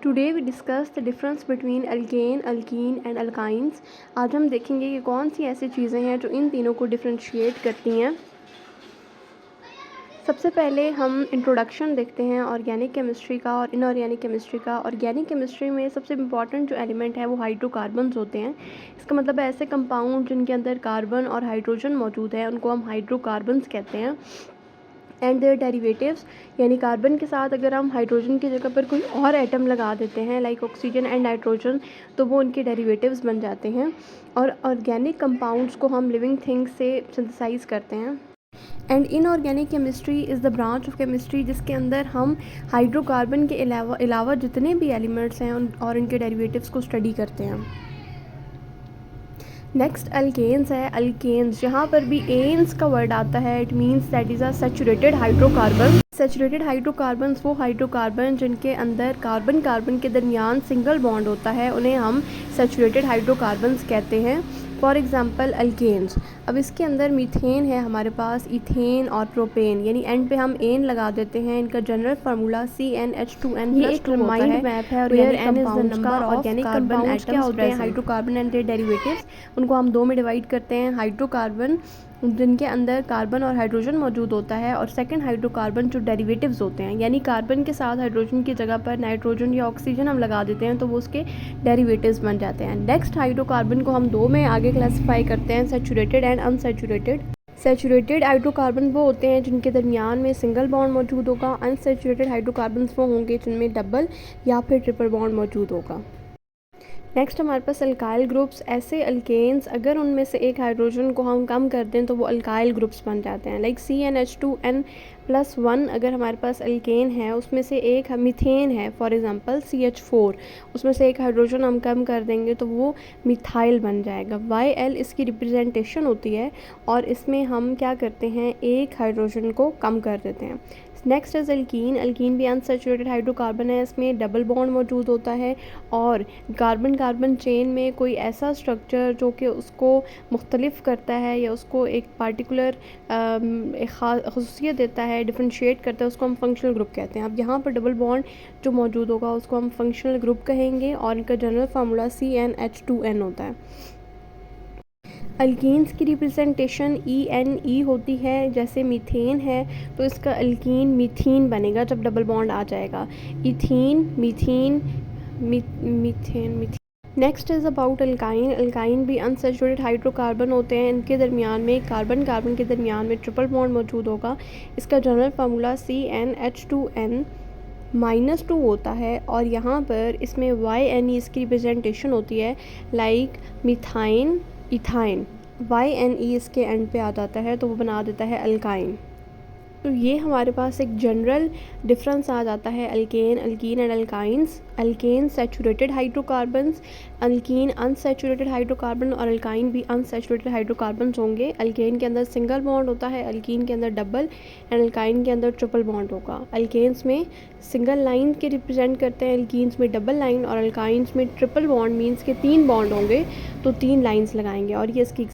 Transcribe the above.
Today we discuss the difference between alkane, alkene and alkynes. आज हम देखेंगे कि कौन सी ऐसी चीज़ें हैं जो इन तीनों को डिफरेंशिएट करती हैं। सबसे पहले हम इंट्रोडक्शन देखते हैं ऑर्गेनिक केमिस्ट्री का और इनऑर्गेनिक केमिस्ट्री का। ऑर्गेनिक केमिस्ट्री में सबसे इम्पॉर्टेंट जो एलिमेंट है वो हाइड्रोकार्बन्स होते हैं। इसका मतलब है ऐसे कंपाउंड जिनके अंदर कार्बन और हाइड्रोजन मौजूद है उनको हम हाइड्रोकार्बन्स कहते हैं। एंड देयर डेरिवेटिव्स, यानी कार्बन के साथ अगर हम हाइड्रोजन की जगह पर कोई और एटम लगा देते हैं लाइक ऑक्सीजन एंड नाइट्रोजन, तो वो उनके डेरिवेटिव्स बन जाते हैं। और ऑर्गेनिक कंपाउंड्स को हम लिविंग थिंग्स से सिंथेसाइज करते हैं। And inorganic chemistry is the branch of chemistry जिसके अंदर हम हाइड्रोकार्बन के अलावा जितने भी एलिमेंट्स हैं और इनके डेरिवेटिव्स को स्टडी करते हैं। नेक्स्ट अल्केन्स है। अल्केन्स, जहाँ पर भी एन्स का वर्ड आता है it means that is a saturated hydrocarbon. Saturated hydrocarbons वो हाइड्रोकार्बन जिनके अंदर कार्बन कार्बन के दरमियान सिंगल बॉन्ड होता है उन्हें हम सैचुरेटेड हाइड्रोकार्बन्स कहते हैं। For example alkanes. अब इसके अंदर मीथेन है हमारे पास, इथेन और प्रोपेन, यानी एंड पे हम एन लगा देते हैं। इनका जनरल फार्मूला CnH2n+2 होता है। मैप है where n is the number of organic compounds क्या होते हैं, हाइड्रोकार्बन एंड देयर डेरिवेटिव्स। उनको हम दो में डिवाइड करते हैं। हाइड्रोकार्बन जिनके अंदर कार्बन और हाइड्रोजन मौजूद होता है, और सेकंड हाइड्रोकार्बन जो डेरिवेटिव्स होते हैं, यानी कार्बन के साथ हाइड्रोजन की जगह पर नाइट्रोजन या ऑक्सीजन हम लगा देते हैं तो वो उसके डेरिवेटिव्स बन जाते हैं। नेक्स्ट हाइड्रोकार्बन को हम दो में आगे क्लासिफाई करते हैं, saturated and unsaturated. Saturated hydrocarbon वो होते हैं जिनके दरमियान में सिंगल बॉन्ड मौजूद होगा। अनसैचुरेटेड हाइड्रोकार्बन वो होंगे जिनमें डबल या फिर ट्रिपल बॉन्ड मौजूद होगा। नेक्स्ट हमारे पास अल्काइल ग्रुप्स। ऐसे अल्केन्स अगर उनमें से एक हाइड्रोजन को हम कम कर दें तो वो अल्काइल ग्रुप्स बन जाते हैं। लाइक CnH2n+1 अगर हमारे पास अल्केन है, उसमें से एक मीथेन है फॉर एग्जांपल CH4, उसमें से एक हाइड्रोजन हम कम कर देंगे तो वो मिथाइल बन जाएगा। YL इसकी रिप्रेजेंटेशन होती है और इसमें हम क्या करते हैं, एक हाइड्रोजन को कम कर देते हैं। Next is alkyne. अल्कीन भी अनसैचुरेटेड हाइड्रोकार्बन है, इसमें डबल बॉन्ड मौजूद होता है और कार्बन कार्बन चेन में कोई ऐसा स्ट्रक्चर जो कि उसको मुख्तलिफ करता है या उसको एक पार्टिकुलर खसूसियत देता है, डिफ्रेंशिएट करता है, उसको हम फंक्शनल ग्रुप कहते हैं। अब यहाँ पर डबल बॉन्ड जो मौजूद होगा उसको हम फंक्शनल ग्रुप कहेंगे और इनका जनरल फार्मूला CnH2n होता है। अल्कीन्स की रिप्रेजेंटेशन ENE होती है। जैसे मीथेन है तो इसका अल्कीन मीथीन बनेगा जब डबल बॉन्ड आ जाएगा, ethene, methene, methane. Next is about alkyne. Alkyne भी अनसैचुरेटेड हाइड्रोकार्बन होते हैं, इनके दरमियान में कार्बन कार्बन के दरमियान में ट्रिपल बॉन्ड मौजूद होगा। इसका जनरल फार्मूला CnH2n-2 होता है और यहाँ पर इसमें YNE इसकी रिप्रेजेंटेशन होती है। लाइक मिथाइन, इथाइन, YNE इसके एंड पे आ जाता है तो वो बना देता है अल्काइन। तो ये हमारे पास एक जनरल डिफरेंस आ जाता है alkane, alkene and alkynes. Alkane saturated hydrocarbons, alkyne unsaturated hydrocarbon और अल्काइन भी अनसैचुरेटेड हाइड्रोकार्बन्स होंगे। अल्केन के अंदर सिंगल बॉन्ड होता है, अल्कीन के अंदर डबल एंड अल्काइन के अंदर ट्रिपल बॉन्ड होगा। अल्केन्स में सिंगल लाइन के रिप्रेजेंट करते हैं, अल्कीन्स में डबल लाइन और अल्काइंस में ट्रिपल बॉन्ड मीन्स के 3 बॉन्ड होंगे तो 3 लाइन्स लगाएंगे। और ये इसकी